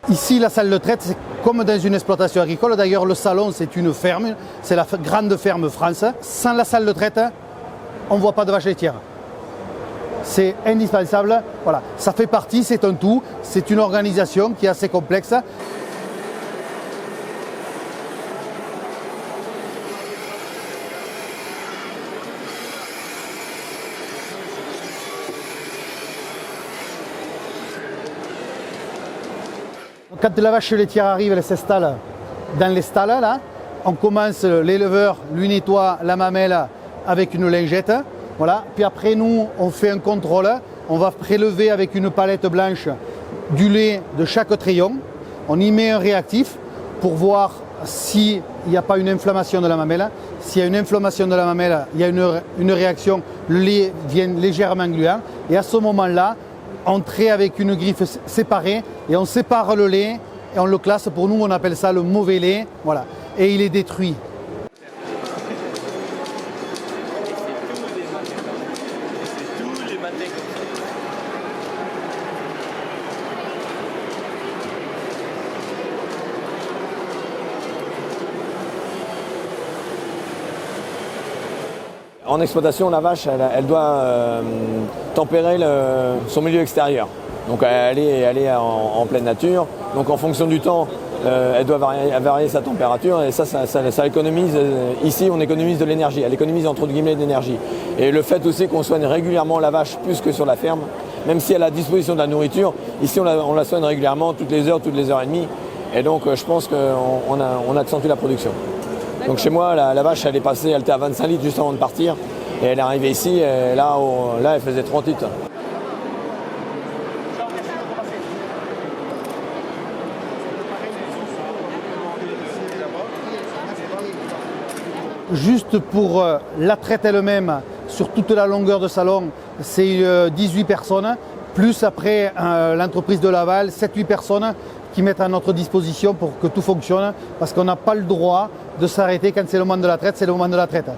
Ici, la salle de traite, c'est comme dans une exploitation agricole. D'ailleurs, le salon, c'est une ferme, c'est la grande ferme France. Sans la salle de traite, on ne voit pas de vache laitière. C'est indispensable. Voilà. Ça fait partie, c'est un tout. C'est une organisation qui est assez complexe. Quand la vache laitière arrive, elle s'installe dans les stalles. Là. On commence, l'éleveur lui nettoie la mamelle avec une lingette. Voilà. Puis après, nous, on fait un contrôle. On va prélever avec une palette blanche du lait de chaque treillon. On y met un réactif pour voir s'il n'y a pas une inflammation de la mamelle. S'il y a une inflammation de la mamelle, il y a une réaction, le lait devient légèrement gluant. Et à ce moment-là, on traite avec une griffe séparée et on sépare le lait et on le classe. Pour nous, on appelle ça le mauvais lait. Voilà. Et il est détruit. En exploitation, la vache, elle doit tempérer son milieu extérieur. Donc elle est en pleine nature. Donc en fonction du temps, elle doit varier sa température. Et ça économise, ici on économise de l'énergie. Elle économise entre guillemets d'énergie. Et le fait aussi qu'on soigne régulièrement la vache plus que sur la ferme, même si elle a à disposition de la nourriture, ici on la soigne régulièrement toutes les heures et demie. Et donc je pense qu'on accentue la production. Donc chez moi, la vache, elle était à 25 litres juste avant de partir. Et elle est arrivée ici, et là, elle faisait 30 litres. Juste pour la traite elle-même, sur toute la longueur de salon, c'est 18 personnes. Plus après l'entreprise de Laval, 7-8 personnes qui mettent à notre disposition pour que tout fonctionne. Parce qu'on n'a pas le droit de s'arrêter quand c'est le moment de la traite, c'est le moment de la traite.